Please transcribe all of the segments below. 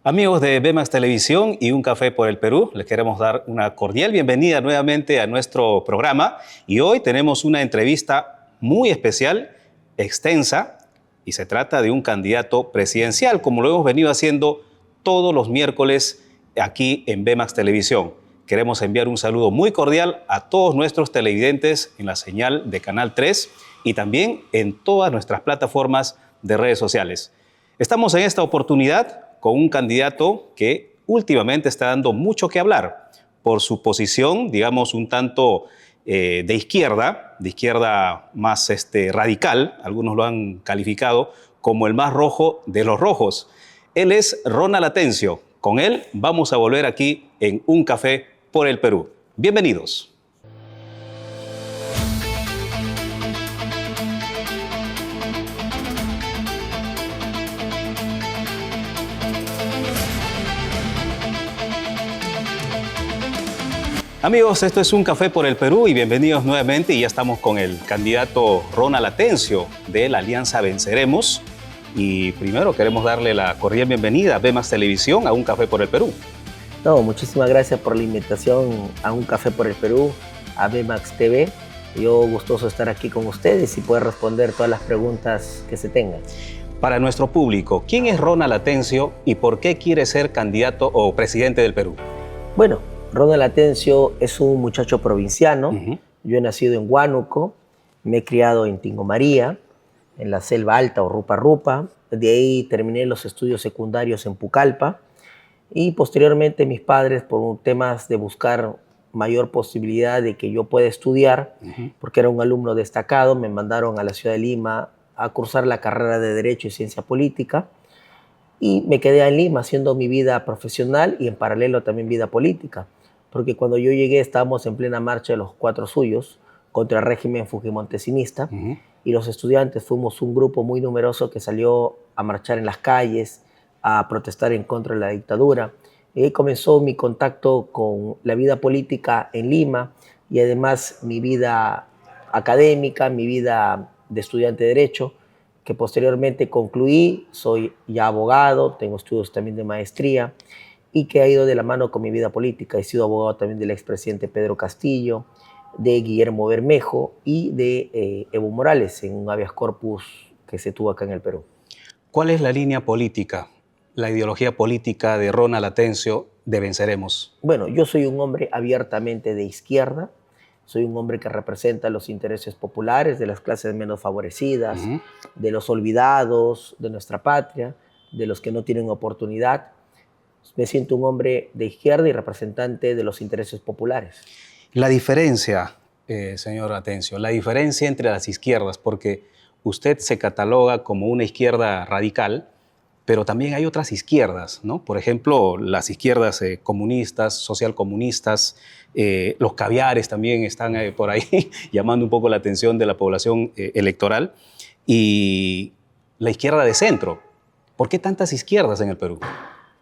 Amigos de Vemax Televisión y Un Café por el Perú, les queremos dar una cordial bienvenida nuevamente a nuestro programa y hoy tenemos una entrevista muy especial, extensa, y se trata de un candidato presidencial, como lo hemos venido haciendo todos los miércoles aquí en Vemax Televisión. Queremos enviar un saludo muy cordial a todos nuestros televidentes en la señal de Canal 3 y también en todas nuestras plataformas de redes sociales. Estamos en esta oportunidad con un candidato que últimamente está dando mucho que hablar por su posición, digamos, un tanto de izquierda más radical. Algunos lo han calificado como el más rojo de los rojos. Él es Ronald Atencio. Con él vamos a volver aquí en Un Café por el Perú. Bienvenidos. Amigos, esto es Un Café por el Perú y bienvenidos nuevamente. Y ya estamos con el candidato Ronald Atencio de la Alianza Venceremos. Y primero queremos darle la cordial bienvenida a Vemax Televisión, a Un Café por el Perú. No, muchísimas gracias por la invitación a Un Café por el Perú, a Vemax TV. Yo gustoso estar aquí con ustedes y poder responder todas las preguntas que se tengan. Para nuestro público, ¿quién es Ronald Atencio y por qué quiere ser candidato o presidente del Perú? Bueno, Ronald Atencio es un muchacho provinciano. Yo he nacido en Huánuco, me he criado en Tingo María, en la Selva Alta o Rupa Rupa. De ahí terminé los estudios secundarios en Pucallpa y posteriormente mis padres, por temas de buscar mayor posibilidad de que yo pueda estudiar, porque era un alumno destacado, me mandaron a la ciudad de Lima a cursar la carrera de Derecho y Ciencia Política y me quedé en Lima haciendo mi vida profesional y en paralelo también vida política. Porque cuando yo llegué estábamos en plena marcha de los Cuatro Suyos contra el régimen fujimontesinista y los estudiantes fuimos un grupo muy numeroso que salió a marchar en las calles, a protestar en contra de la dictadura. Y ahí comenzó mi contacto con la vida política en Lima y además mi vida académica, mi vida de estudiante de Derecho, que posteriormente concluí, soy ya abogado, tengo estudios también de maestría, y que ha ido de la mano con mi vida política. He sido abogado también del expresidente Pedro Castillo, de Guillermo Bermejo y de Evo Morales en un habeas corpus que se tuvo acá en el Perú. ¿Cuál es la línea política, la ideología política de Ronald Atencio de Venceremos? Bueno, yo soy un hombre abiertamente de izquierda, soy un hombre que representa los intereses populares de las clases menos favorecidas, de los olvidados de nuestra patria, de los que no tienen oportunidad. Me siento un hombre de izquierda y representante de los intereses populares. La diferencia, señor Atencio, la diferencia entre las izquierdas, porque usted se cataloga como una izquierda radical, pero también hay otras izquierdas, ¿no? Por ejemplo, las izquierdas comunistas, socialcomunistas, los caviares también están por ahí llamando un poco la atención de la población electoral, y la izquierda de centro. ¿Por qué tantas izquierdas en el Perú?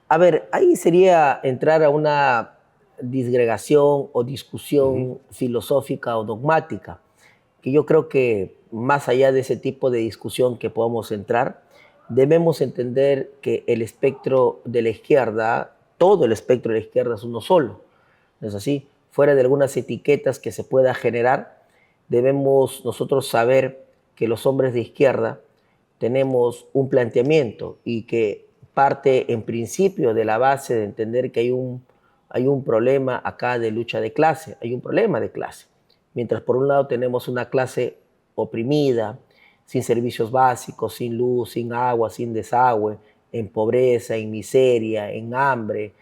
A ver, ahí sería entrar a una disgregación o discusión filosófica o dogmática, que yo creo que más allá de ese tipo de discusión que podamos entrar, debemos entender que el espectro de la izquierda, todo el espectro de la izquierda es uno solo, ¿no es así? Fuera de algunas etiquetas que se pueda generar, debemos nosotros saber que los hombres de izquierda tenemos un planteamiento y que parte en principio de la base de entender que hay un problema acá de lucha de clase, hay un problema de clase. Mientras por un lado tenemos una clase oprimida, sin servicios básicos, sin luz, sin agua, sin desagüe, en pobreza, en miseria, en hambre,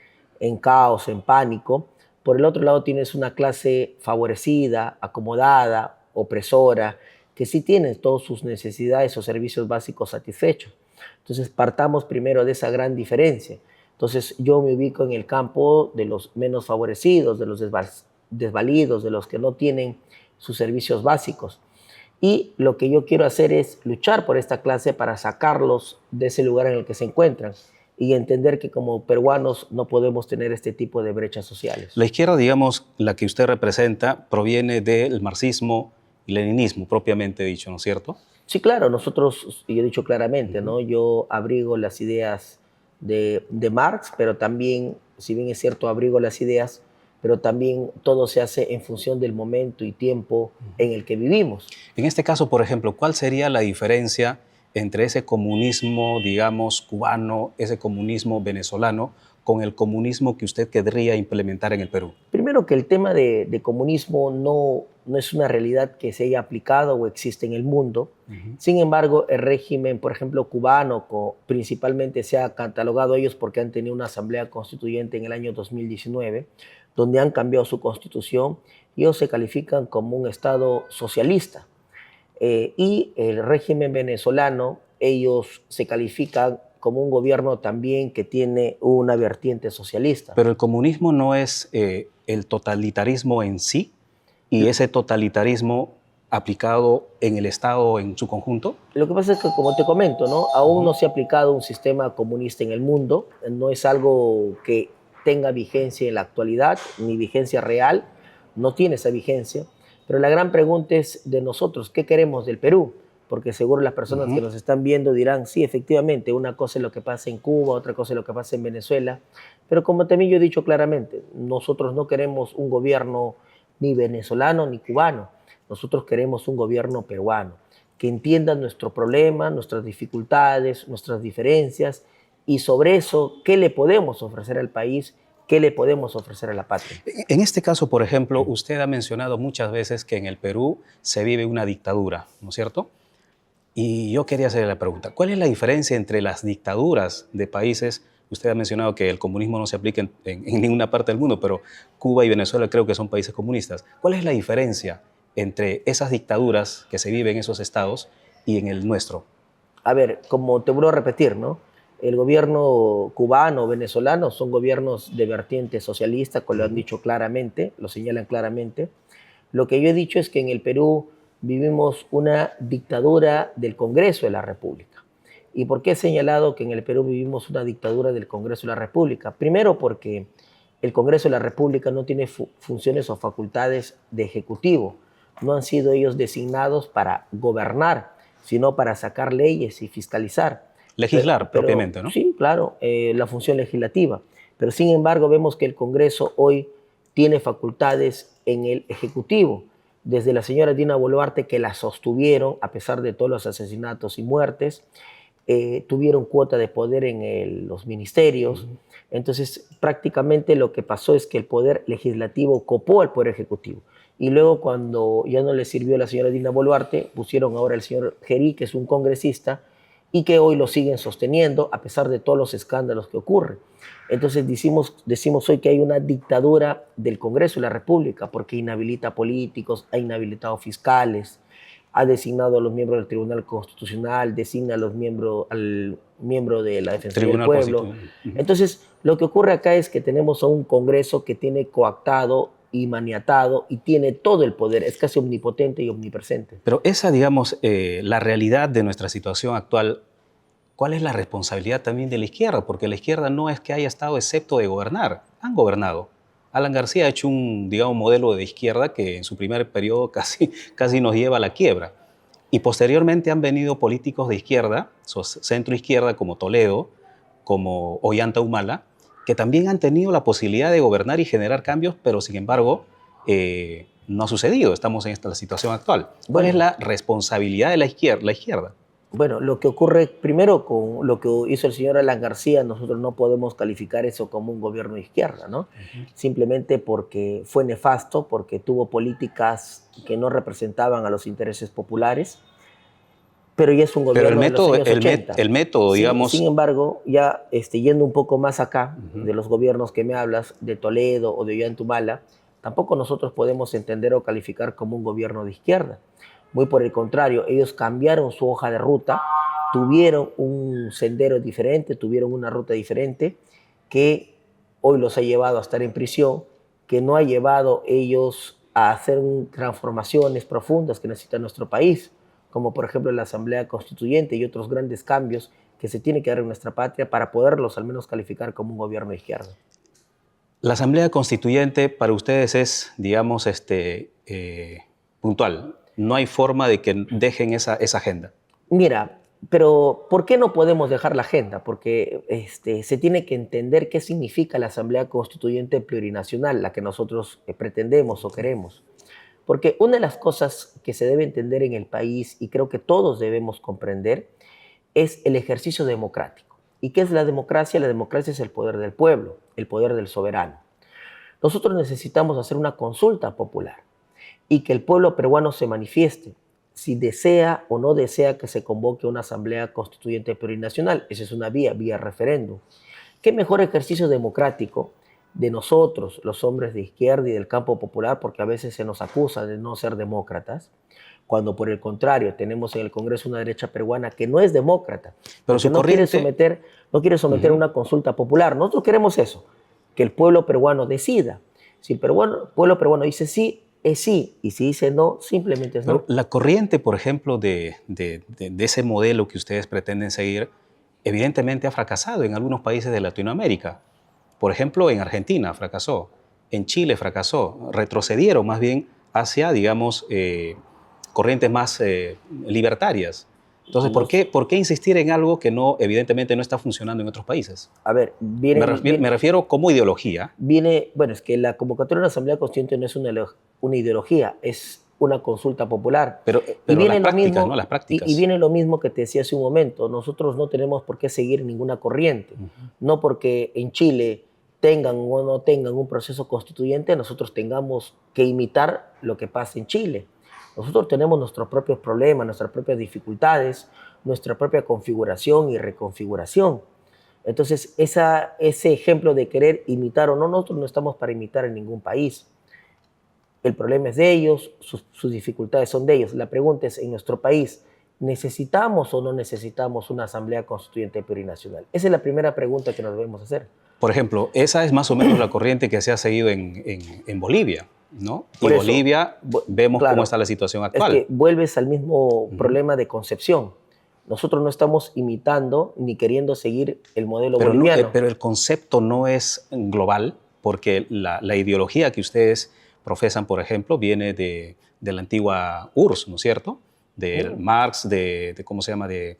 en caos, en pánico. Por el otro lado tienes una clase favorecida, acomodada, opresora, que sí tiene todas sus necesidades o servicios básicos satisfechos. Entonces partamos primero de esa gran diferencia. Entonces yo me ubico en el campo de los menos favorecidos, de los desvalidos, de los que no tienen sus servicios básicos. Y lo que yo quiero hacer es luchar por esta clase para sacarlos de ese lugar en el que se encuentran y entender que como peruanos no podemos tener este tipo de brechas sociales. La izquierda, digamos, la que usted representa, proviene del marxismo y leninismo, propiamente dicho, ¿no es cierto? Sí, claro, nosotros, y he dicho claramente, ¿no? Yo abrigo las ideas de Marx, pero también, si bien es cierto, abrigo las ideas, pero también todo se hace en función del momento y tiempo en el que vivimos. En este caso, por ejemplo, ¿cuál sería la diferencia entre ese comunismo, digamos, cubano, ese comunismo venezolano, con el comunismo que usted querría implementar en el Perú? Primero que el tema de comunismo no es una realidad que se haya aplicado o existe en el mundo. Sin embargo, el régimen, por ejemplo, cubano, principalmente se ha catalogado a ellos porque han tenido una asamblea constituyente en el año 2019, donde han cambiado su constitución y ellos se califican como un Estado socialista. Y el régimen venezolano, ellos se califican como un gobierno también que tiene una vertiente socialista. Pero el comunismo no es el totalitarismo en sí, y ese totalitarismo aplicado en el Estado en su conjunto. Lo que pasa es que, como te comento, ¿no? Aún no se ha aplicado un sistema comunista en el mundo, no es algo que tenga vigencia en la actualidad, ni vigencia real, no tiene esa vigencia, pero la gran pregunta es de nosotros, ¿qué queremos del Perú? Porque seguro las personas que nos están viendo dirán, sí, efectivamente, una cosa es lo que pasa en Cuba, otra cosa es lo que pasa en Venezuela, pero como también yo he dicho claramente, nosotros no queremos un gobierno ni venezolano ni cubano, nosotros queremos un gobierno peruano, que entienda nuestro problema, nuestras dificultades, nuestras diferencias, y sobre eso, ¿qué le podemos ofrecer al país? ¿Qué le podemos ofrecer a la patria? En este caso, por ejemplo, usted ha mencionado muchas veces que en el Perú se vive una dictadura, ¿no es cierto? Y yo quería hacerle la pregunta, ¿cuál es la diferencia entre las dictaduras de países? Usted ha mencionado que el comunismo no se aplica en ninguna parte del mundo, pero Cuba y Venezuela creo que son países comunistas. ¿Cuál es la diferencia entre esas dictaduras que se viven en esos estados y en el nuestro? A ver, como te vuelvo a repetir, ¿no? El gobierno cubano, venezolano, son gobiernos de vertiente socialista, como lo han dicho claramente, lo señalan claramente. Lo que yo he dicho es que en el Perú vivimos una dictadura del Congreso de la República. ¿Y por qué he señalado que en el Perú vivimos una dictadura del Congreso de la República? Primero porque el Congreso de la República no tiene funciones o facultades de ejecutivo. No han sido ellos designados para gobernar, sino para sacar leyes y fiscalizar. Legislar propiamente, ¿no? Sí, claro, la función legislativa. Pero sin embargo vemos que el Congreso hoy tiene facultades en el Ejecutivo. Desde la señora Dina Boluarte, que la sostuvieron a pesar de todos los asesinatos y muertes, tuvieron cuota de poder en los ministerios. Entonces, prácticamente lo que pasó es que el poder legislativo copó al poder ejecutivo. Y luego, cuando ya no le sirvió a la señora Dina Boluarte, pusieron ahora al señor Gerí, que es un congresista, y que hoy lo siguen sosteniendo a pesar de todos los escándalos que ocurren. Entonces decimos hoy que hay una dictadura del Congreso de la República porque inhabilita políticos, ha inhabilitado fiscales, ha designado a los miembros del Tribunal Constitucional, designa a los al miembro de la Defensoría del Pueblo. Entonces, lo que ocurre acá es que tenemos a un Congreso que tiene coactado y maniatado y tiene todo el poder, es casi omnipotente y omnipresente. Pero esa, digamos, la realidad de nuestra situación actual, ¿cuál es la responsabilidad también de la izquierda? Porque la izquierda no es que haya estado excepto de gobernar, han gobernado. Alan García ha hecho un, digamos, modelo de izquierda que en su primer periodo casi nos lleva a la quiebra. Y posteriormente han venido políticos de izquierda, centro-izquierda, como Toledo, como Ollanta Humala, que también han tenido la posibilidad de gobernar y generar cambios, pero sin embargo no ha sucedido. Estamos en esta situación actual. ¿Cuál es la responsabilidad de la izquierda? Bueno, lo que ocurre primero con lo que hizo el señor Alan García, nosotros no podemos calificar eso como un gobierno de izquierda, ¿no? Simplemente porque fue nefasto, porque tuvo políticas que no representaban a los intereses populares, pero ya es un gobierno de los años 80. El método, digamos... Sin embargo, ya yendo un poco más acá, de los gobiernos que me hablas, de Toledo o de Ollanta Humala, tampoco nosotros podemos entender o calificar como un gobierno de izquierda. Muy por el contrario, ellos cambiaron su hoja de ruta, tuvieron un sendero diferente, tuvieron una ruta diferente que hoy los ha llevado a estar en prisión, que no ha llevado ellos a hacer transformaciones profundas que necesita nuestro país, como por ejemplo la Asamblea Constituyente y otros grandes cambios que se tiene que dar en nuestra patria para poderlos al menos calificar como un gobierno de izquierda. La Asamblea Constituyente para ustedes es, digamos, puntual. No hay forma de que dejen esa agenda. Mira, Pero, ¿por qué no podemos dejar la agenda? Porque se tiene que entender qué significa la Asamblea Constituyente Plurinacional, la que nosotros pretendemos o queremos. Porque una de las cosas que se debe entender en el país, y creo que todos debemos comprender, es el ejercicio democrático. ¿Y qué es la democracia? La democracia es el poder del pueblo, el poder del soberano. Nosotros necesitamos hacer una consulta popular y que el pueblo peruano se manifieste si desea o no desea que se convoque una asamblea constituyente plurinacional. Esa es una vía referéndum. ¿Qué mejor ejercicio democrático de nosotros, los hombres de izquierda y del campo popular, porque a veces se nos acusa de no ser demócratas, cuando por el contrario tenemos en el Congreso una derecha peruana que no es demócrata, Pero su no quiere corriente... someter una consulta popular? Nosotros queremos eso, que el pueblo peruano decida. Si el pueblo peruano dice sí, es sí, y si dice no, simplemente es no. Pero la corriente, por ejemplo, de ese modelo que ustedes pretenden seguir, evidentemente ha fracasado en algunos países de Latinoamérica. Por ejemplo, en Argentina fracasó, en Chile fracasó, retrocedieron más bien hacia, digamos, corrientes más libertarias. Entonces, ¿por qué insistir en algo que no, evidentemente no está funcionando en otros países? A ver, me refiero como ideología. Bueno, es que la convocatoria de una asamblea constituyente no es una ideología, es una consulta popular. Pero las prácticas, ¿no? Las prácticas. Y viene lo mismo que te decía hace un momento. Nosotros no tenemos por qué seguir ninguna corriente. No porque en Chile tengan o no tengan un proceso constituyente, nosotros tengamos que imitar lo que pasa en Chile. Nosotros tenemos nuestros propios problemas, nuestras propias dificultades, nuestra propia configuración y reconfiguración. Entonces, ese ejemplo de querer imitar o no, nosotros no estamos para imitar en ningún país. El problema es de ellos, sus dificultades son de ellos. La pregunta es, en nuestro país, ¿necesitamos o no necesitamos una asamblea constituyente plurinacional? Esa es la primera pregunta que nos debemos hacer. Por ejemplo, esa es más o menos la corriente que se ha seguido en Bolivia, ¿no? Y en Bolivia vemos claro, cómo está la situación actual. Es que vuelves al mismo problema de concepción. Nosotros no estamos imitando ni queriendo seguir el modelo boliviano. Pero el concepto no es global, porque la ideología que ustedes profesan, por ejemplo, viene de la antigua URSS, ¿no es cierto? De Marx, ¿cómo se llama? De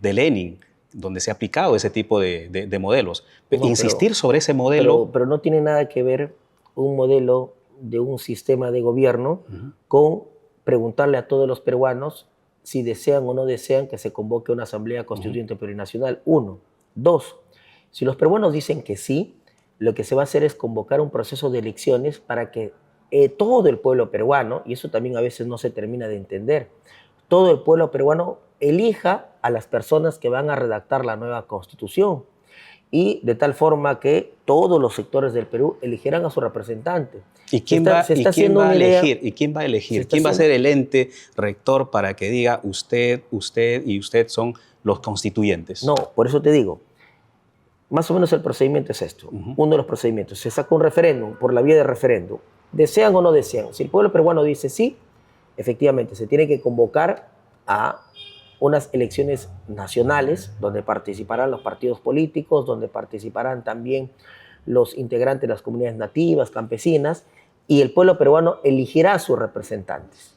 Lenin, donde se ha aplicado ese tipo de modelos. Insistir sobre ese modelo... Pero no tiene nada que ver un modelo de un sistema de gobierno con preguntarle a todos los peruanos si desean o no desean que se convoque una asamblea constituyente plurinacional. 1. 2. Si los peruanos dicen que sí, lo que se va a hacer es convocar un proceso de elecciones para que todo el pueblo peruano, y eso también a veces no se termina de entender, todo el pueblo peruano elija a las personas que van a redactar la nueva constitución, y de tal forma que todos los sectores del Perú eligieran a su representante. ¿Y quién va a elegir? ¿Y quién va a elegir? ¿Quién va a ser el ente rector para que diga usted y usted son los constituyentes? No, por eso te digo, más o menos el procedimiento es esto. Uno de los procedimientos, se saca un referéndum por la vía de referéndum. ¿Desean o no desean? Si el pueblo peruano dice sí, efectivamente se tiene que convocar a unas elecciones nacionales donde participarán los partidos políticos, donde participarán también los integrantes de las comunidades nativas, campesinas, y el pueblo peruano elegirá a sus representantes.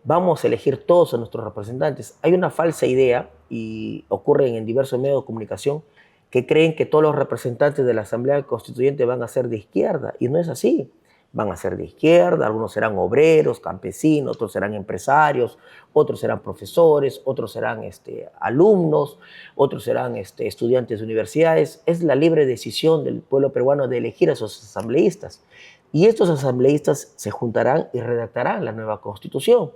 Vamos a elegir todos a nuestros representantes. Hay una falsa idea, y ocurre en diversos medios de comunicación, que creen que todos los representantes de la Asamblea Constituyente van a ser de izquierda, y no es así. Van a ser de izquierda, algunos serán obreros, campesinos, otros serán empresarios, otros serán profesores, otros serán alumnos, otros serán estudiantes de universidades. Es la libre decisión del pueblo peruano de elegir a sus asambleístas. Y estos asambleístas se juntarán y redactarán la nueva Constitución.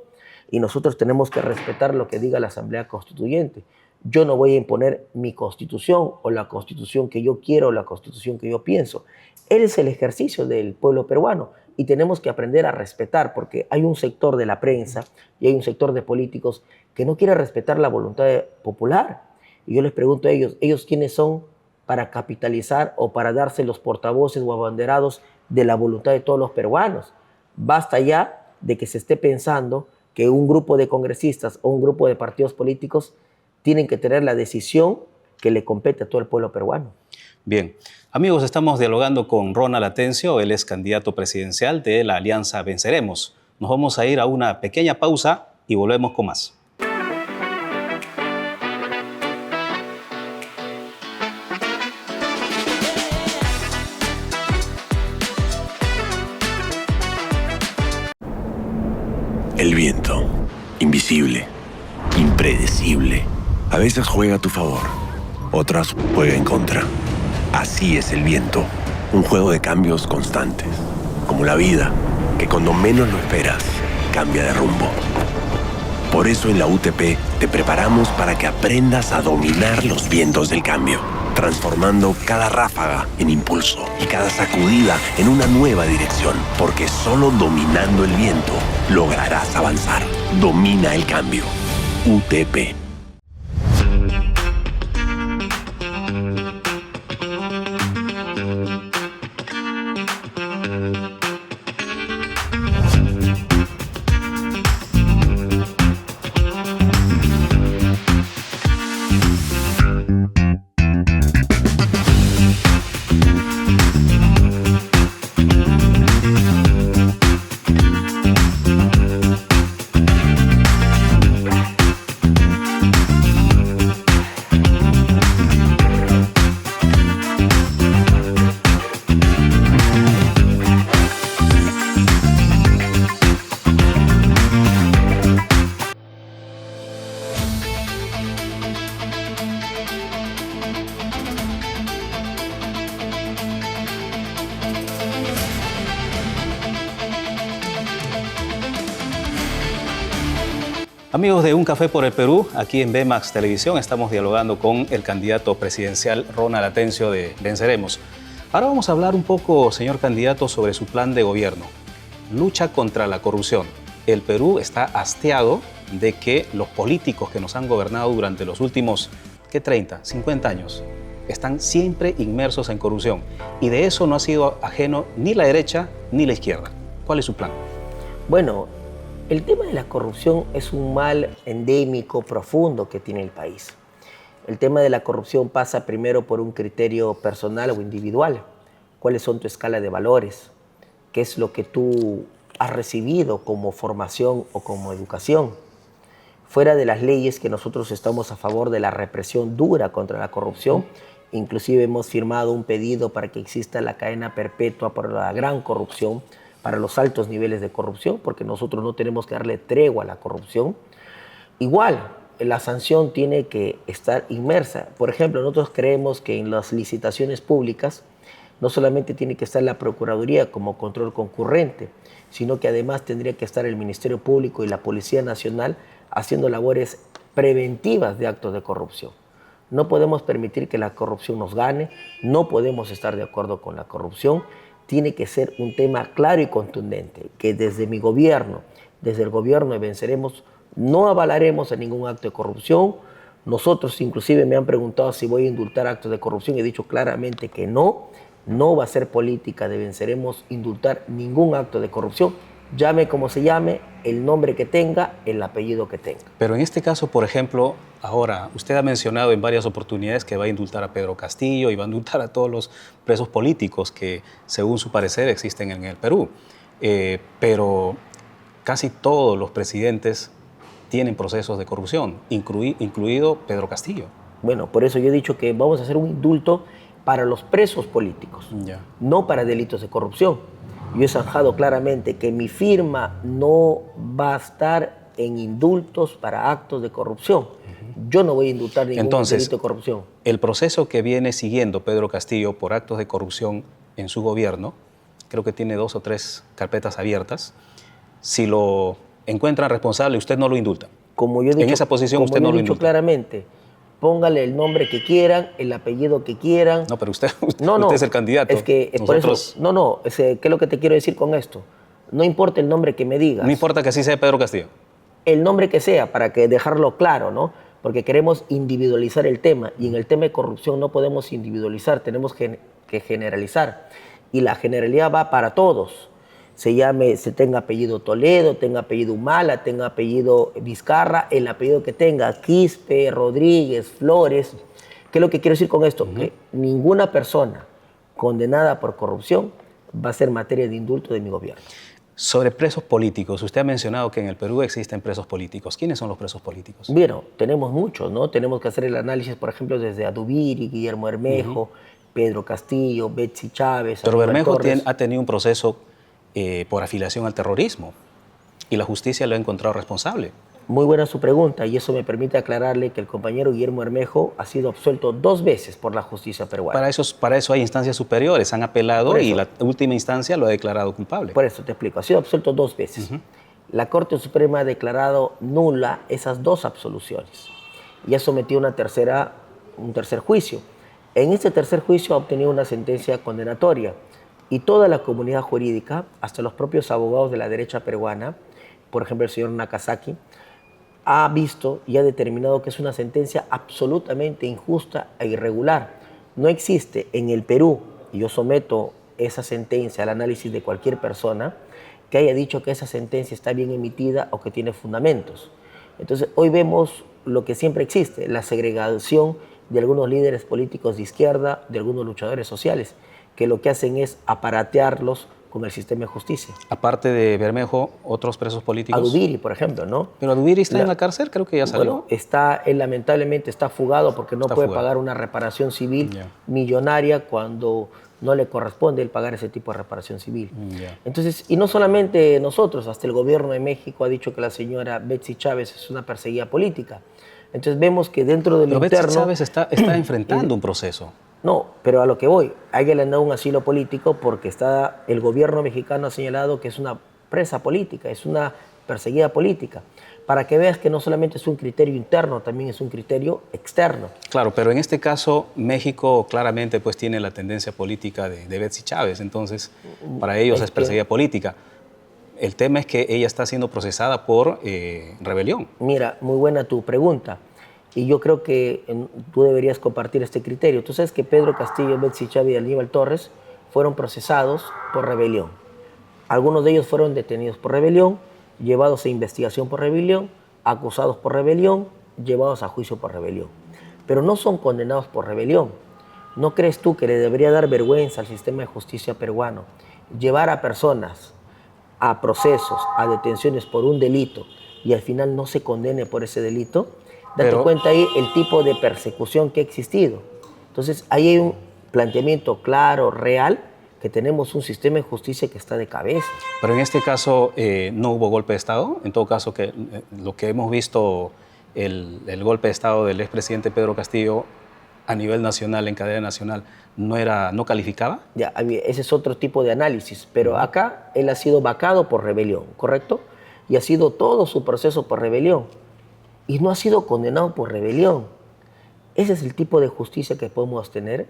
Y nosotros tenemos que respetar lo que diga la Asamblea Constituyente. Yo no voy a imponer mi Constitución o la Constitución que yo quiero o la Constitución que yo pienso. Él es el ejercicio del pueblo peruano y tenemos que aprender a respetar, porque hay un sector de la prensa y hay un sector de políticos que no quiere respetar la voluntad popular. Y yo les pregunto a ¿ellos quiénes son para capitalizar o para darse los portavoces o abanderados de la voluntad de todos los peruanos? Basta ya de que se esté pensando que un grupo de congresistas o un grupo de partidos políticos tienen que tener la decisión que le compete a todo el pueblo peruano. Bien, amigos, estamos dialogando con Ronald Atencio, él es candidato presidencial de la Alianza Venceremos. Nos vamos a ir a una pequeña pausa y volvemos con más. El viento, invisible, impredecible. A veces juega a tu favor, otras juega en contra. Así es el viento, un juego de cambios constantes, como la vida, que cuando menos lo esperas, cambia de rumbo. Por eso en la UTP te preparamos para que aprendas a dominar los vientos del cambio, transformando cada ráfaga en impulso y cada sacudida en una nueva dirección, porque solo dominando el viento lograrás avanzar. Domina el cambio. UTP. Amigos de Un Café por el Perú, aquí en VMAX Televisión estamos dialogando con el candidato presidencial Ronald Atencio de Venceremos. Ahora vamos a hablar un poco, señor candidato, sobre su plan de gobierno. Lucha contra la corrupción. El Perú está hastiado de que los políticos que nos han gobernado durante los últimos, 30, 50 años, están siempre inmersos en corrupción. Y de eso no ha sido ajeno ni la derecha ni la izquierda. ¿Cuál es su plan? Bueno, el tema de la corrupción es un mal endémico, profundo que tiene el país. El tema de la corrupción pasa primero por un criterio personal o individual. ¿Cuáles son tu escala de valores? ¿Qué es lo que tú has recibido como formación o como educación? Fuera de las leyes que nosotros estamos a favor de la represión dura contra la corrupción, inclusive hemos firmado un pedido para que exista la cadena perpetua por la gran corrupción, para los altos niveles de corrupción, porque nosotros no tenemos que darle tregua a la corrupción. Igual, la sanción tiene que estar inmersa. Por ejemplo, nosotros creemos que en las licitaciones públicas no solamente tiene que estar la Procuraduría como control concurrente, sino que además tendría que estar el Ministerio Público y la Policía Nacional haciendo labores preventivas de actos de corrupción. No podemos permitir que la corrupción nos gane, no podemos estar de acuerdo con la corrupción. Tiene que ser un tema claro y contundente, que desde mi gobierno, desde el gobierno de Venceremos, no avalaremos a ningún acto de corrupción. Nosotros inclusive me han preguntado si voy a indultar actos de corrupción. He dicho claramente que no va a ser política de Venceremos indultar ningún acto de corrupción. Llame como se llame, el nombre que tenga, el apellido que tenga. Pero en este caso, por ejemplo, ahora, usted ha mencionado en varias oportunidades que va a indultar a Pedro Castillo y va a indultar a todos los presos políticos que, según su parecer, existen en el Perú. Pero casi todos los presidentes tienen procesos de corrupción, incluido Pedro Castillo. Bueno, por eso yo he dicho que vamos a hacer un indulto para los presos políticos, no para delitos de corrupción. Yo he zanjado claramente que mi firma no va a estar en indultos para actos de corrupción. Yo no voy a indultar ningún delito de corrupción. El proceso que viene siguiendo Pedro Castillo por actos de corrupción en su gobierno, creo que tiene 2 o 3 carpetas abiertas. Si lo encuentran responsable, usted no lo indulta. Como yo he dicho, en esa posición usted no lo indulta. Claramente, póngale el nombre que quieran, el apellido que quieran. No, pero usted es el candidato. Es que por eso, ¿qué es lo que te quiero decir con esto? No importa el nombre que me digas. No importa que así sea Pedro Castillo. El nombre que sea, para que dejarlo claro, ¿no? Porque queremos individualizar el tema, y en el tema de corrupción no podemos individualizar, tenemos que generalizar. Y la generalidad va para todos. Se tenga apellido Toledo, tenga apellido Humala, tenga apellido Vizcarra, el apellido que tenga, Quispe, Rodríguez, Flores. ¿Qué es lo que quiero decir con esto? Que ninguna persona condenada por corrupción va a ser materia de indulto de mi gobierno. Sobre presos políticos, usted ha mencionado que en el Perú existen presos políticos. ¿Quiénes son los presos políticos? Bueno, tenemos muchos, ¿no? Tenemos que hacer el análisis, por ejemplo, desde Adubiri, Guillermo Bermejo, Pedro Castillo, Betsy Chávez. Pero Bermejo ha tenido un proceso por afiliación al terrorismo. Y la justicia lo ha encontrado responsable. Muy buena su pregunta, y eso me permite aclararle que el compañero Guillermo Bermejo ha sido absuelto 2 veces por la justicia peruana. Para eso hay instancias superiores, han apelado y la última instancia lo ha declarado culpable. Por eso te explico, ha sido absuelto 2 veces. La Corte Suprema ha declarado nula esas 2 absoluciones y ha sometido un tercer juicio. En este tercer juicio ha obtenido una sentencia condenatoria y toda la comunidad jurídica, hasta los propios abogados de la derecha peruana, por ejemplo el señor Nakazaki, ha visto y ha determinado que es una sentencia absolutamente injusta e irregular. No existe en el Perú, y yo someto esa sentencia al análisis de cualquier persona, que haya dicho que esa sentencia está bien emitida o que tiene fundamentos. Entonces, hoy vemos lo que siempre existe, la segregación de algunos líderes políticos de izquierda, de algunos luchadores sociales, que lo que hacen es aparatearlos con el sistema de justicia. Aparte de Bermejo, otros presos políticos. Adubiri, por ejemplo, ¿no? Pero Adubiri está en la cárcel, creo que ya salió. Bueno, él lamentablemente está fugado porque no puede pagar una reparación civil millonaria cuando no le corresponde el pagar ese tipo de reparación civil. Entonces, y no solamente nosotros, hasta el gobierno de México ha dicho que la señora Betsy Chávez es una perseguida política. Entonces vemos que dentro del interno... Pero Betsy Chávez está enfrentando un proceso. No, pero a lo que voy, a ella le han dado un asilo político porque el gobierno mexicano ha señalado que es una presa política, es una perseguida política, para que veas que no solamente es un criterio interno, también es un criterio externo. Claro, pero en este caso México claramente pues tiene la tendencia política de Betsy Chávez, entonces para ellos es perseguida política. El tema es que ella está siendo procesada por rebelión. Mira, muy buena tu pregunta. Y yo creo que tú deberías compartir este criterio. Tú sabes que Pedro Castillo, Betsy Chávez y Aníbal Torres fueron procesados por rebelión. Algunos de ellos fueron detenidos por rebelión, llevados a investigación por rebelión, acusados por rebelión, llevados a juicio por rebelión. Pero no son condenados por rebelión. ¿No crees tú que le debería dar vergüenza al sistema de justicia peruano llevar a personas a procesos, a detenciones por un delito y al final no se condene por ese delito? Date cuenta ahí el tipo de persecución que ha existido. Entonces, ahí hay un planteamiento claro, real, que tenemos un sistema de justicia que está de cabeza. Pero en este caso no hubo golpe de Estado. En todo caso, lo que hemos visto, el golpe de Estado del expresidente Pedro Castillo a nivel nacional, en cadena nacional, ¿no calificaba? Ya, ese es otro tipo de análisis. Pero acá él ha sido vacado por rebelión, ¿correcto? Y ha sido todo su proceso por rebelión. Y no ha sido condenado por rebelión. Ese es el tipo de justicia que podemos tener.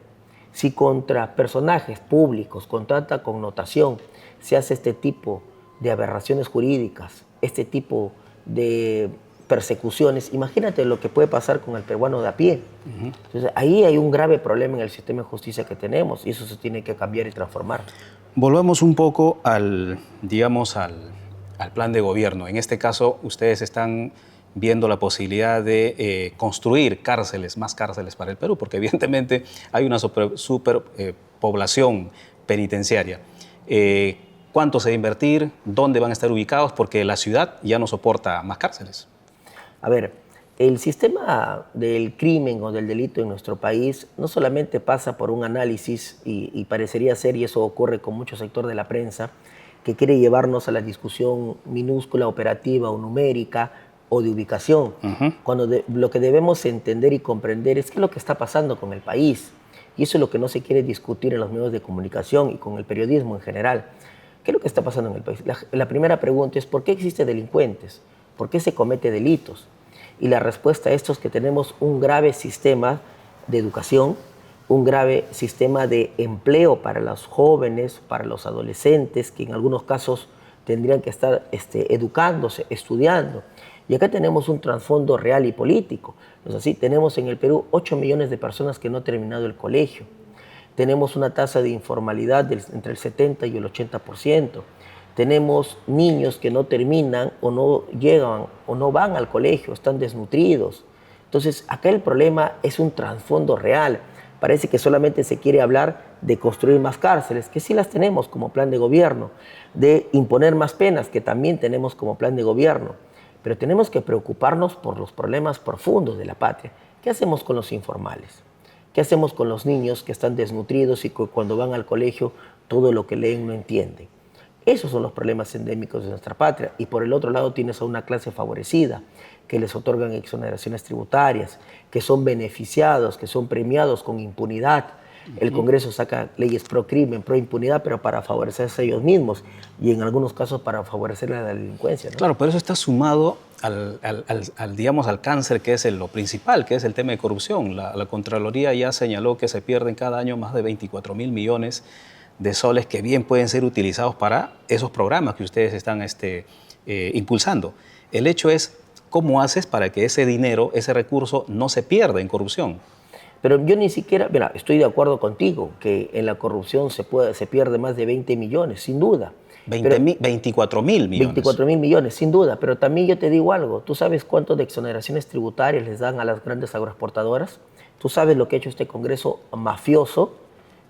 Si contra personajes públicos, con tanta connotación, se hace este tipo de aberraciones jurídicas, este tipo de persecuciones, imagínate lo que puede pasar con el peruano de a pie. Entonces, ahí hay un grave problema en el sistema de justicia que tenemos y eso se tiene que cambiar y transformar. Volvamos un poco al plan de gobierno. En este caso, ustedes están viendo la posibilidad de construir más cárceles para el Perú, porque evidentemente hay una superpoblación penitenciaria. ¿Cuánto se va a invertir? ¿Dónde van a estar ubicados? Porque la ciudad ya no soporta más cárceles. A ver, el sistema del crimen o del delito en nuestro país no solamente pasa por un análisis, y parecería ser, y eso ocurre con mucho sector de la prensa, que quiere llevarnos a la discusión minúscula, operativa o numérica, o de ubicación, cuando lo que debemos entender y comprender es qué es lo que está pasando con el país. Y eso es lo que no se quiere discutir en los medios de comunicación y con el periodismo en general. ¿Qué es lo que está pasando en el país? La primera pregunta es ¿por qué existen delincuentes? ¿Por qué se cometen delitos? Y la respuesta a esto es que tenemos un grave sistema de educación, un grave sistema de empleo para los jóvenes, para los adolescentes, que en algunos casos tendrían que estar educándose, estudiando. Y acá tenemos un trasfondo real y político. Entonces, así, tenemos en el Perú 8 millones de personas que no han terminado el colegio. Tenemos una tasa de informalidad entre el 70 y el 80%. Tenemos niños que no terminan o no llegan o no van al colegio, están desnutridos. Entonces, acá el problema es un trasfondo real. Parece que solamente se quiere hablar de construir más cárceles, que sí las tenemos como plan de gobierno, de imponer más penas, que también tenemos como plan de gobierno. Pero tenemos que preocuparnos por los problemas profundos de la patria. ¿Qué hacemos con los informales? ¿Qué hacemos con los niños que están desnutridos y que cuando van al colegio todo lo que leen no entienden? Esos son los problemas endémicos de nuestra patria. Y por el otro lado tienes a una clase favorecida, que les otorgan exoneraciones tributarias, que son beneficiados, que son premiados con impunidad. El Congreso saca leyes pro crimen, pro impunidad, pero para favorecerse a ellos mismos y en algunos casos para favorecer a la delincuencia, ¿no? Claro, pero eso está sumado digamos, al cáncer que es lo principal, que es el tema de corrupción. La Contraloría ya señaló que se pierden cada año más de 24.000 millones de soles que bien pueden ser utilizados para esos programas que ustedes están impulsando. El hecho es, ¿cómo haces para que ese dinero, ese recurso no se pierda en corrupción? Pero yo ni siquiera, mira, estoy de acuerdo contigo que en la corrupción se pierde más de 20 millones, sin duda. 24.000 millones. 24.000 millones, sin duda. Pero también yo te digo algo. ¿Tú sabes cuánto de exoneraciones tributarias les dan a las grandes agroexportadoras? ¿Tú sabes lo que ha hecho este Congreso mafioso?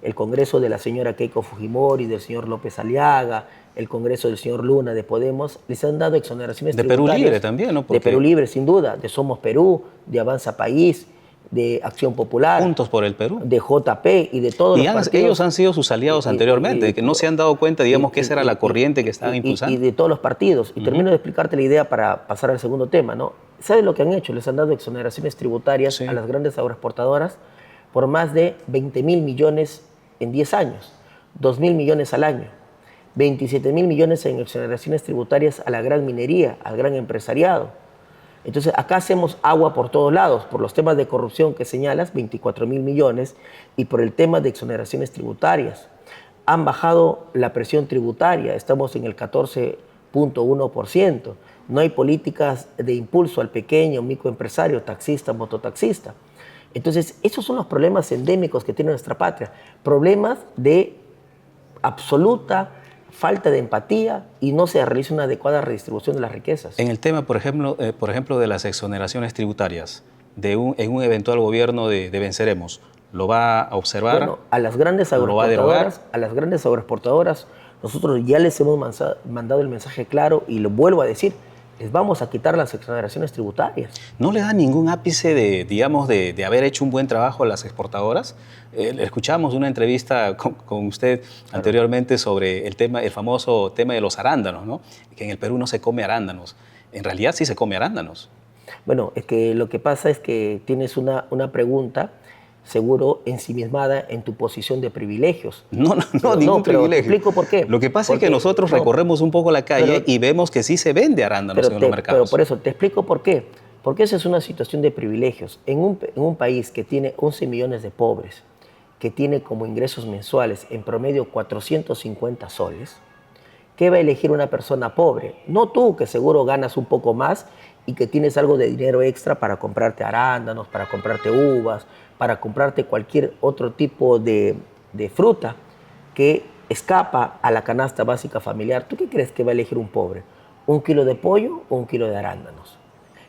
El Congreso de la señora Keiko Fujimori, del señor López Aliaga, el Congreso del señor Luna de Podemos, les han dado exoneraciones tributarias. De Perú Libre también, ¿no? De Perú Libre, sin duda. De Somos Perú, de Avanza País, de Acción Popular. Juntos por el Perú. De JP y de todos los partidos. Ellos han sido sus aliados anteriormente, que no se han dado cuenta, digamos, que esa era la corriente que estaban impulsando. Y de todos los partidos. Y termino de explicarte la idea para pasar al segundo tema, ¿no? ¿Sabes lo que han hecho? Les han dado exoneraciones tributarias a las grandes agroexportadoras por más de 20.000 millones en 10 años, 2.000 millones al año, 27.000 millones en exoneraciones tributarias a la gran minería, al gran empresariado. Entonces, acá hacemos agua por todos lados, por los temas de corrupción que señalas, 24.000 millones, y por el tema de exoneraciones tributarias. Han bajado la presión tributaria, estamos en el 14.1%. No hay políticas de impulso al pequeño, microempresario, taxista, mototaxista. Entonces, esos son los problemas endémicos que tiene nuestra patria. Problemas de absoluta falta de empatía y no se realiza una adecuada redistribución de las riquezas. En el tema, por ejemplo, de las exoneraciones tributarias, en un eventual gobierno de Venceremos, ¿lo va a observar? Bueno, a las grandes agroexportadoras, nosotros ya les hemos mandado el mensaje claro y lo vuelvo a decir, les vamos a quitar las exoneraciones tributarias. ¿No le da ningún ápice de haber hecho un buen trabajo a las exportadoras? Escuchamos una entrevista con usted anteriormente sobre el famoso tema de los arándanos, ¿no? Que en el Perú no se come arándanos. En realidad sí se come arándanos. Bueno, es que lo que pasa es que tienes una pregunta seguro ensimismada en tu posición de privilegios. No, ningún privilegio. Te explico por qué. Lo que pasa es que nosotros recorremos un poco la calle y vemos que sí se vende arándanos en los mercados. Pero por eso, te explico por qué. Porque esa es una situación de privilegios. En un país que tiene 11 millones de pobres, que tiene como ingresos mensuales en promedio 450 soles, ¿qué va a elegir una persona pobre? No tú, que seguro ganas un poco más y que tienes algo de dinero extra para comprarte arándanos, para comprarte uvas, para comprarte cualquier otro tipo de fruta que escapa a la canasta básica familiar. ¿Tú qué crees que va a elegir un pobre? ¿1 kilo de pollo o 1 kilo de arándanos?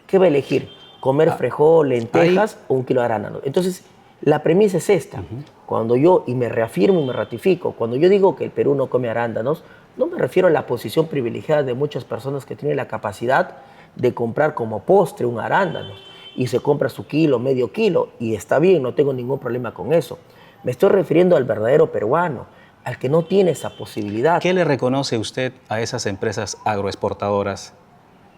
¿Qué va a elegir? ¿Comer frijol, lentejas o 1 kilo de arándanos? Entonces, la premisa es esta. Cuando yo, y me reafirmo y me ratifico, cuando yo digo que el Perú no come arándanos, no me refiero a la posición privilegiada de muchas personas que tienen la capacidad de comprar como postre un arándano y se compra su kilo, medio kilo, y está bien, no tengo ningún problema con eso. Me estoy refiriendo al verdadero peruano, al que no tiene esa posibilidad. ¿Qué le reconoce usted a esas empresas agroexportadoras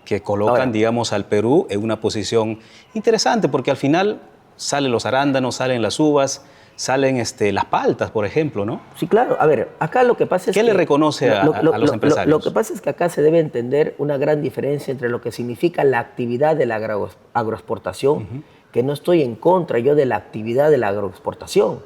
que colocan, digamos, al Perú en una posición interesante? Porque al final salen los arándanos, salen las uvas, salen las paltas, por ejemplo, ¿no? Sí, claro. A ver, acá lo que pasa es ¿Qué le reconoce a los empresarios? Lo que pasa es que acá se debe entender una gran diferencia entre lo que significa la actividad de la agroexportación, que no estoy en contra yo de la actividad de la agroexportación,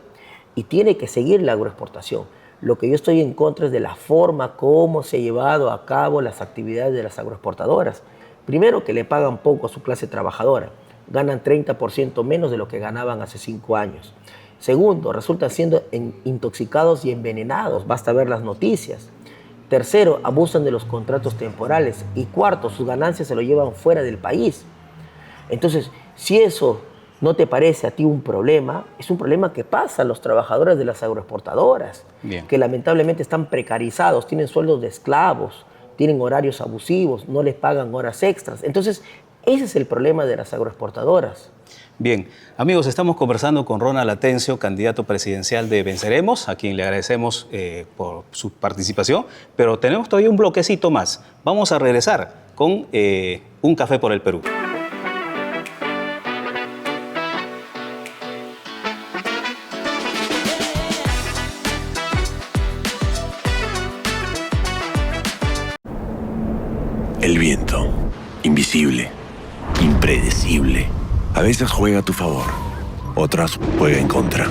y tiene que seguir la agroexportación. Lo que yo estoy en contra es de la forma como se ha llevado a cabo las actividades de las agroexportadoras. Primero, que le pagan poco a su clase trabajadora. Ganan 30% menos de lo que ganaban hace 5 años. Segundo, resultan siendo intoxicados y envenenados, basta ver las noticias. Tercero, abusan de los contratos temporales. Y cuarto, sus ganancias se lo llevan fuera del país. Entonces, si eso no te parece a ti un problema, es un problema que pasa a los trabajadores de las agroexportadoras, que lamentablemente están precarizados, tienen sueldos de esclavos, tienen horarios abusivos, no les pagan horas extras. Entonces, Ese es el problema de las agroexportadoras. Bien, amigos, estamos conversando con Ronald Atencio, candidato presidencial de Venceremos, a quien le agradecemos por su participación, pero tenemos todavía un bloquecito más. Vamos a regresar con Un Café por el Perú. El viento, invisible, impredecible. A veces juega a tu favor, otras juega en contra.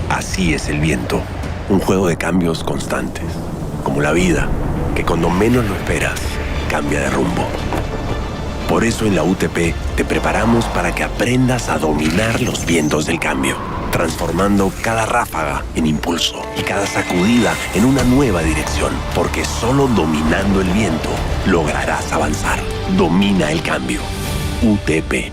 Así es el viento, un juego de cambios constantes, como la vida, que cuando menos lo esperas, cambia de rumbo. Por eso en la UTP te preparamos para que aprendas a dominar los vientos del cambio, transformando cada ráfaga en impulso y cada sacudida en una nueva dirección, porque solo dominando el viento lograrás avanzar. Domina el cambio. UTP.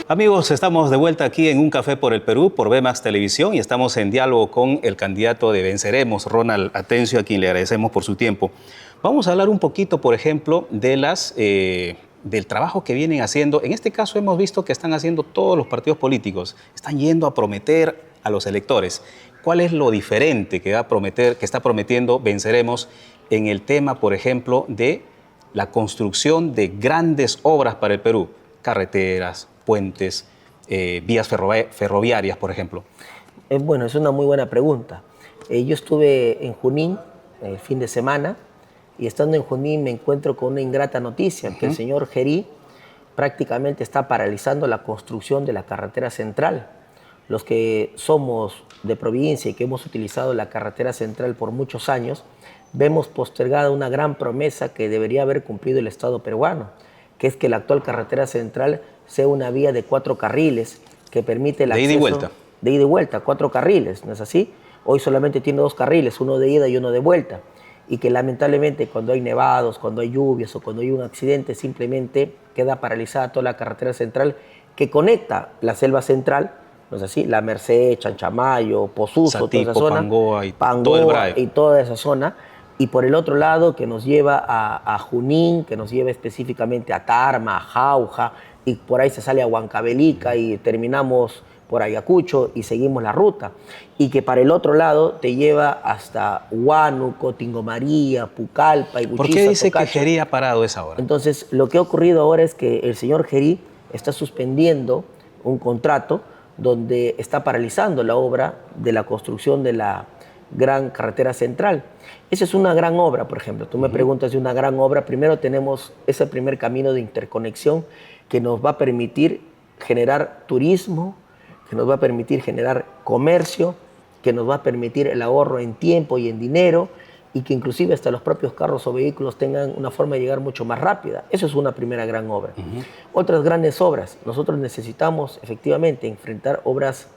Amigos, estamos de vuelta aquí en Un Café por el Perú, por VMAX Televisión, y estamos en diálogo con el candidato de Venceremos, Ronald Atencio, a quien le agradecemos por su tiempo. Vamos a hablar un poquito, por ejemplo, de del trabajo que vienen haciendo. En este caso hemos visto que están haciendo todos los partidos políticos, están yendo a prometer a los electores. ¿Cuál es lo diferente que está prometiendo Venceremos en el tema, por ejemplo, de la construcción de grandes obras para el Perú? Carreteras, puentes, vías ferroviarias, por ejemplo. Bueno, es una muy buena pregunta. Yo estuve en Junín el fin de semana y estando en Junín me encuentro con una ingrata noticia, que el señor Gerí prácticamente está paralizando la construcción de la carretera central. Los que somos de provincia y que hemos utilizado la carretera central por muchos años, vemos postergada una gran promesa que debería haber cumplido el Estado peruano, que es que la actual carretera central sea una vía de 4 carriles que permite el acceso... De ida y vuelta. De ida y vuelta, 4 carriles, ¿no es así? Hoy solamente tiene 2 carriles, uno de ida y uno de vuelta. Y que lamentablemente cuando hay nevados, cuando hay lluvias o cuando hay un accidente, simplemente queda paralizada toda la carretera central que conecta la selva central, ¿no es así? La Merced, Chanchamayo, Pozuzo, Satipo, toda esa zona. Pangoa y Pangoa todo el Brae. y toda esa zona. Y por el otro lado, que nos lleva a Junín, que nos lleva específicamente a Tarma, a Jauja, y por ahí se sale a Huancavelica y terminamos por Ayacucho y seguimos la ruta. Y que para el otro lado te lleva hasta Huánuco, Tingomaría, Pucallpa y Buchiza. ¿Por qué dice Tocacho. que Gerí ha parado esa obra? Entonces, lo que ha ocurrido ahora es que el señor Gerí está suspendiendo un contrato donde está paralizando la obra de la construcción de la gran carretera central. Esa es una gran obra, por ejemplo. Tú me preguntas de una gran obra. Primero tenemos ese primer camino de interconexión que nos va a permitir generar turismo, que nos va a permitir generar comercio, que nos va a permitir el ahorro en tiempo y en dinero, y que inclusive hasta los propios carros o vehículos tengan una forma de llegar mucho más rápida. Eso es una primera gran obra. Otras grandes obras. Nosotros necesitamos efectivamente enfrentar obras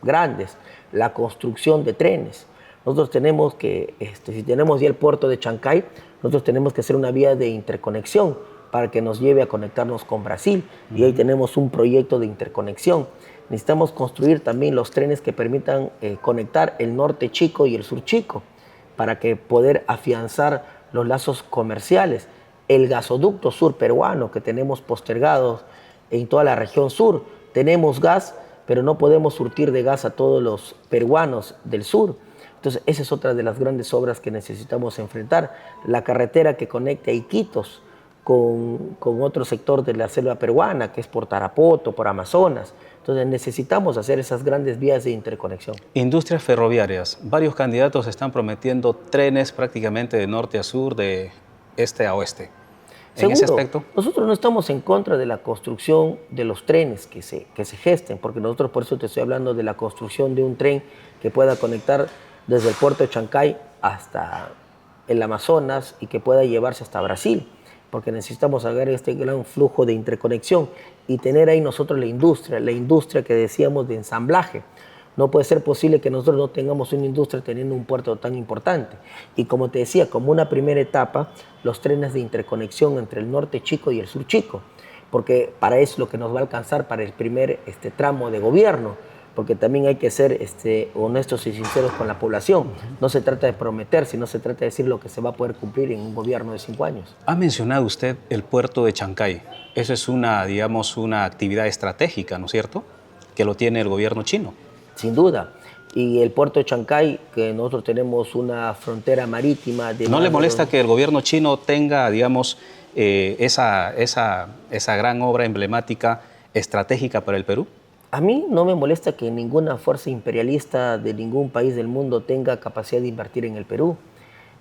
grandes, la construcción de trenes. Nosotros tenemos que, si tenemos ya el puerto de Chancay, nosotros tenemos que hacer una vía de interconexión para que nos lleve a conectarnos con Brasil. Y ahí tenemos un proyecto de interconexión. Necesitamos construir también los trenes que permitan conectar el norte chico y el sur chico para que poder afianzar los lazos comerciales. El gasoducto sur peruano que tenemos postergados en toda la región sur. Tenemos gas, pero no podemos surtir de gas a todos los peruanos del sur. Entonces, esa es otra de las grandes obras que necesitamos enfrentar. La carretera que conecta Iquitos con otro sector de la selva peruana, que es por Tarapoto, por Amazonas. Entonces necesitamos hacer esas grandes vías de interconexión. Industrias ferroviarias. Varios candidatos están prometiendo trenes prácticamente de norte a sur, de este a oeste. En ese aspecto, nosotros no estamos en contra de la construcción de los trenes que se gesten, porque nosotros, por eso te estoy hablando de la construcción de un tren que pueda conectar desde el puerto de Chancay hasta el Amazonas y que pueda llevarse hasta Brasil, porque necesitamos hacer este gran flujo de interconexión y tener ahí nosotros la industria que decíamos de ensamblaje. No puede ser posible que nosotros no tengamos una industria teniendo un puerto tan importante. Y como te decía, como una primera etapa, los trenes de interconexión entre el norte chico y el sur chico, porque para eso es lo que nos va a alcanzar para el primer tramo de gobierno, porque también hay que ser honestos y sinceros con la población. No se trata de prometer, sino se trata de decir lo que se va a poder cumplir en un gobierno de 5 años. Ha mencionado usted el puerto de Chancay. Eso es digamos, una actividad estratégica, ¿no es cierto?, que lo tiene el gobierno chino. Sin duda. Y el puerto de Chancay, que nosotros tenemos una frontera marítima... ¿No le molesta que el gobierno chino tenga, digamos, esa gran obra emblemática estratégica para el Perú? A mí no me molesta que ninguna fuerza imperialista de ningún país del mundo tenga capacidad de invertir en el Perú.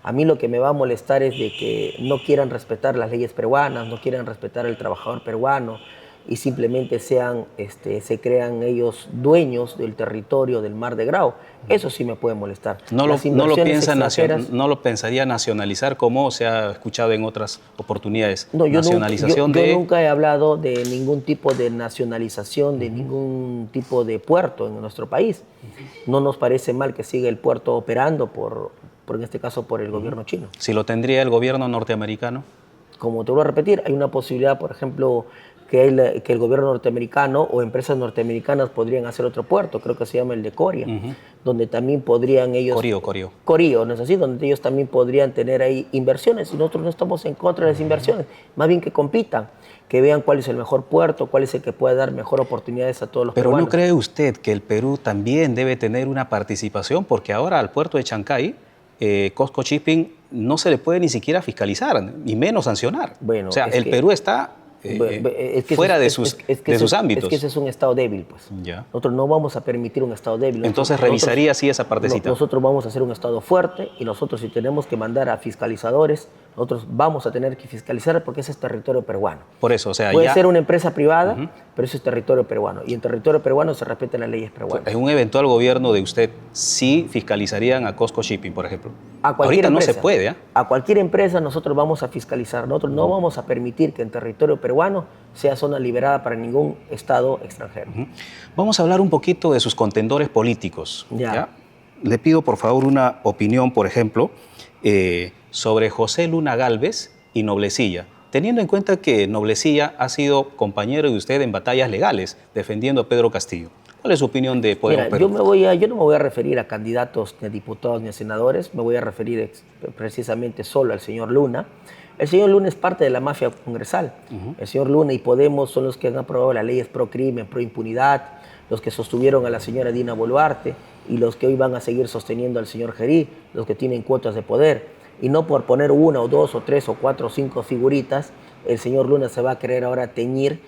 A mí lo que me va a molestar es de que no quieran respetar las leyes peruanas, no quieran respetar al trabajador peruano y simplemente se crean ellos dueños del territorio del Mar de Grau. Eso sí me puede molestar. ¿No lo pensaría nacionalizar como se ha escuchado en otras oportunidades? No, yo nunca he hablado de ningún tipo de nacionalización, de ningún tipo de puerto en nuestro país. No nos parece mal que siga el puerto operando en este caso por el gobierno chino. ¿Si lo tendría el gobierno norteamericano? Como te voy a repetir, hay una posibilidad, por ejemplo, que el gobierno norteamericano o empresas norteamericanas podrían hacer otro puerto, creo que se llama el de Coria, donde también podrían ellos... Corio, ¿no es así? Donde ellos también podrían tener ahí inversiones, y nosotros no estamos en contra de las inversiones, más bien que compitan, que vean cuál es el mejor puerto, cuál es el que puede dar mejor oportunidades a todos los peruanos. Pero ¿no cree usted que el Perú también debe tener una participación? Porque ahora al puerto de Chancay, COSCO Shipping no se le puede ni siquiera fiscalizar, ni menos sancionar. Bueno, o sea, el Perú está... fuera de sus ámbitos. Es que ese es un estado débil, pues. Ya. Nosotros no vamos a permitir un estado débil. Entonces revisaría así esa partecita. Nosotros vamos a hacer un estado fuerte y nosotros si tenemos que mandar a fiscalizadores, nosotros vamos a tener que fiscalizar porque ese es territorio peruano. Por eso, o sea, puede ser una empresa privada, pero ese es territorio peruano. Y en territorio peruano se respetan las leyes peruanas. En un eventual gobierno de usted, ¿sí fiscalizarían a COSCO Shipping, por ejemplo? Ahorita no se puede, ¿eh? A cualquier empresa nosotros vamos a fiscalizar. Nosotros no vamos a permitir que en territorio peruano sea zona liberada para ningún estado extranjero. Vamos a hablar un poquito de sus contendores políticos. ¿Ya? Le pido, por favor, una opinión, por ejemplo, sobre José Luna Gálvez y Noblecilla, teniendo en cuenta que Noblecilla ha sido compañero de usted en batallas legales, defendiendo a Pedro Castillo. ¿Cuál es su opinión de Podemos Perú? Yo no me voy a referir a candidatos ni a diputados ni a senadores, me voy a referir precisamente solo al señor Luna. El señor Luna es parte de la mafia congresal. El señor Luna y Podemos son los que han aprobado las leyes pro crimen, pro impunidad, los que sostuvieron a la señora Dina Boluarte y los que hoy van a seguir sosteniendo al señor Gerí, los que tienen cuotas de poder. Y no por poner una o dos o tres o cuatro o cinco figuritas, el señor Luna se va a querer ahora teñir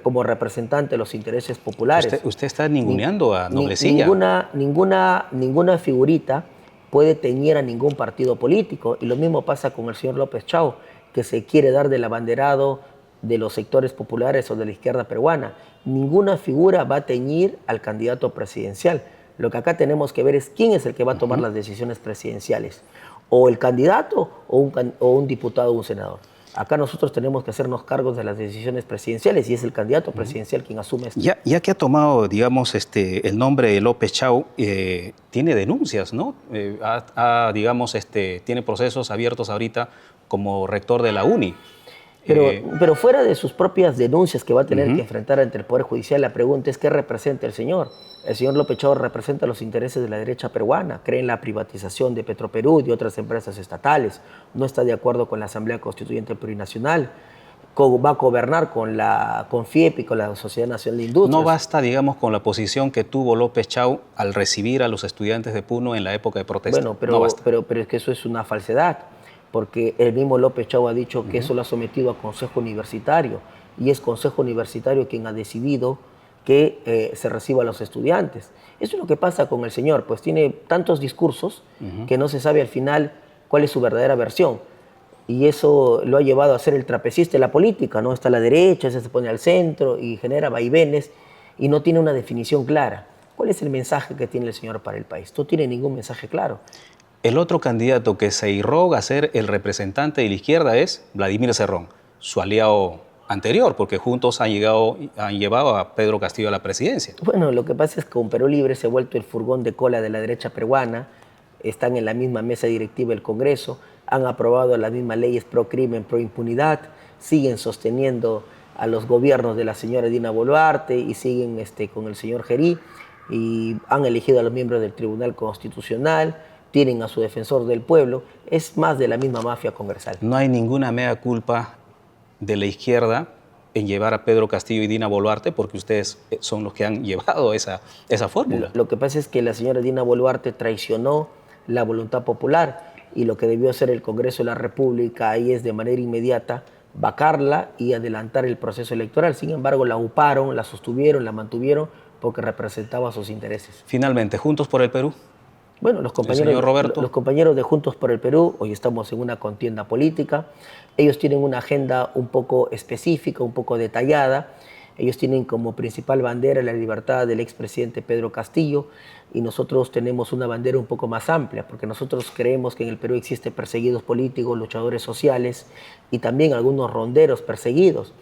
como representante de los intereses populares. Usted está ninguneando a Noblecilla. Ninguna figurita puede teñir a ningún partido político. Y lo mismo pasa con el señor López Chau, que se quiere dar del abanderado de los sectores populares o de la izquierda peruana. Ninguna figura va a teñir al candidato presidencial. Lo que acá tenemos que ver es quién es el que va a tomar las decisiones presidenciales. O el candidato o un diputado o un senador. Acá nosotros tenemos que hacernos cargos de las decisiones presidenciales y es el candidato presidencial quien asume esto. Ya que ha tomado, digamos, el nombre de López Chau, tiene denuncias, ¿no? Tiene procesos abiertos ahorita como rector de la UNI. Pero fuera de sus propias denuncias que va a tener que enfrentar ante el Poder Judicial, la pregunta es ¿qué representa el señor? El señor López Chau representa los intereses de la derecha peruana, cree en la privatización de Petroperú y de otras empresas estatales, no está de acuerdo con la Asamblea Constituyente Plurinacional, va a gobernar con FIEP y con la Sociedad Nacional de Industrias. No basta, digamos, con la posición que tuvo López Chau al recibir a los estudiantes de Puno en la época de protesta. Bueno, pero es que eso es una falsedad. porque el mismo López Chau ha dicho que eso lo ha sometido a Consejo Universitario, y es Consejo Universitario quien ha decidido que se reciba a los estudiantes. Eso es lo que pasa con el señor, pues tiene tantos discursos que no se sabe al final cuál es su verdadera versión. Y eso lo ha llevado a ser el trapecista de la política, ¿no? Está a la derecha, ese se pone al centro y genera vaivenes y no tiene una definición clara. ¿Cuál es el mensaje que tiene el señor para el país? No tiene ningún mensaje claro. El otro candidato que se irroga a ser el representante de la izquierda es Vladimir Cerrón, su aliado anterior, porque juntos han llevado a Pedro Castillo a la presidencia. Bueno, lo que pasa es que con Perú Libre se ha vuelto el furgón de cola de la derecha peruana, están en la misma mesa directiva del Congreso, han aprobado las mismas leyes pro crimen, pro impunidad, siguen sosteniendo a los gobiernos de la señora Dina Boluarte y siguen con el señor Gerí, y han elegido a los miembros del Tribunal Constitucional, tienen a su defensor del pueblo, es más de la misma mafia congresal. No hay ninguna mea culpa de la izquierda en llevar a Pedro Castillo y Dina Boluarte, porque ustedes son los que han llevado esa fórmula. Lo que pasa es que la señora Dina Boluarte traicionó la voluntad popular, y lo que debió hacer el Congreso de la República ahí es de manera inmediata vacarla y adelantar el proceso electoral. Sin embargo, la uparon, la sostuvieron, la mantuvieron porque representaba sus intereses. Finalmente, ¿Juntos por el Perú? Bueno, los compañeros de Juntos por el Perú, hoy estamos en una contienda política, ellos tienen una agenda un poco específica, un poco detallada. Ellos tienen como principal bandera la libertad del expresidente Pedro Castillo, y nosotros tenemos una bandera un poco más amplia, porque nosotros creemos que en el Perú existen perseguidos políticos, luchadores sociales y también algunos ronderos perseguidos.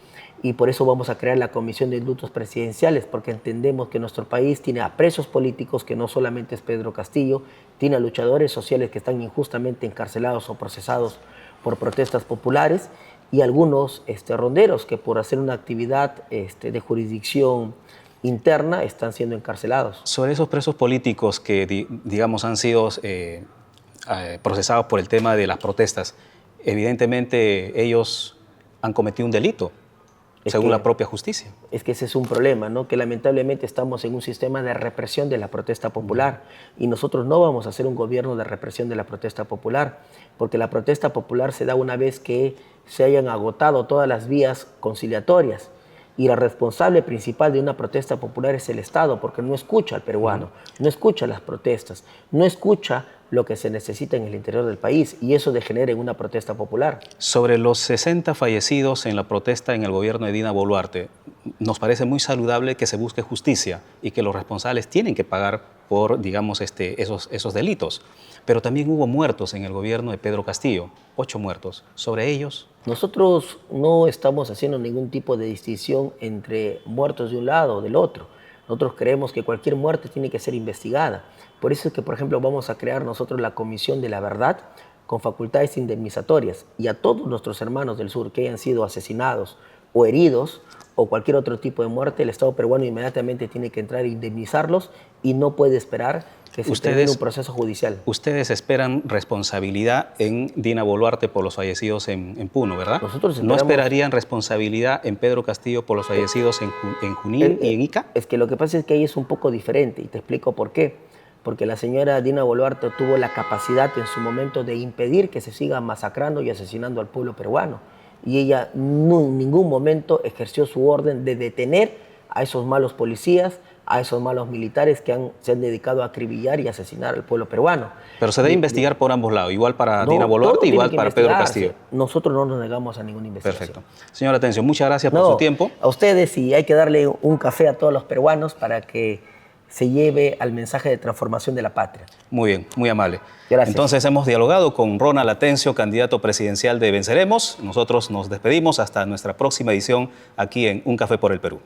Y por eso vamos a crear la Comisión de Indultos Presidenciales, porque entendemos que nuestro país tiene a presos políticos, que no solamente es Pedro Castillo, tiene a luchadores sociales que están injustamente encarcelados o procesados por protestas populares, y algunos ronderos que por hacer una actividad de jurisdicción interna están siendo encarcelados. Sobre esos presos políticos que, digamos, han sido procesados por el tema de las protestas, evidentemente ellos han cometido un delito, según la propia justicia. Es que ese es un problema, ¿no? Que lamentablemente estamos en un sistema de represión de la protesta popular, y nosotros no vamos a hacer un gobierno de represión de la protesta popular, porque la protesta popular se da una vez que se hayan agotado todas las vías conciliatorias, y la responsable principal de una protesta popular es el Estado, porque no escucha al peruano, no escucha las protestas, no escucha lo que se necesita en el interior del país, y eso degenera en una protesta popular. Sobre los 60 fallecidos en la protesta en el gobierno de Dina Boluarte, nos parece muy saludable que se busque justicia y que los responsables tienen que pagar por, digamos, esos delitos. Pero también hubo muertos en el gobierno de Pedro Castillo, 8 muertos. ¿Sobre ellos? Nosotros no estamos haciendo ningún tipo de distinción entre muertos de un lado o del otro. Nosotros creemos que cualquier muerte tiene que ser investigada. Por eso es que, por ejemplo, vamos a crear nosotros la Comisión de la Verdad con facultades indemnizatorias, y a todos nuestros hermanos del sur que hayan sido asesinados o heridos o cualquier otro tipo de muerte, el Estado peruano inmediatamente tiene que entrar a indemnizarlos y no puede esperar que se termine un proceso judicial. Ustedes esperan responsabilidad en Dina Boluarte por los fallecidos en Puno, ¿verdad? Nosotros ¿No esperarían responsabilidad en Pedro Castillo por los fallecidos en Junín y en Ica? Es que lo que pasa es que ahí es un poco diferente, y te explico por qué. Porque la señora Dina Boluarte tuvo la capacidad en su momento de impedir que se siga masacrando y asesinando al pueblo peruano. Y ella en ningún momento ejerció su orden de detener a esos malos policías, a esos malos militares que se han dedicado a acribillar y asesinar al pueblo peruano. Pero se debe investigar por ambos lados, igual para Dina Boluarte, igual para Pedro Castillo. Nosotros no nos negamos a ninguna investigación. Perfecto. Señora Atencio, muchas gracias por su tiempo. A ustedes, y hay que darle un café a todos los peruanos para que se lleve al mensaje de transformación de la patria. Muy bien, muy amable. Gracias. Entonces hemos dialogado con Ronald Atencio, candidato presidencial de Venceremos. Nosotros nos despedimos hasta nuestra próxima edición aquí en Un Café por el Perú.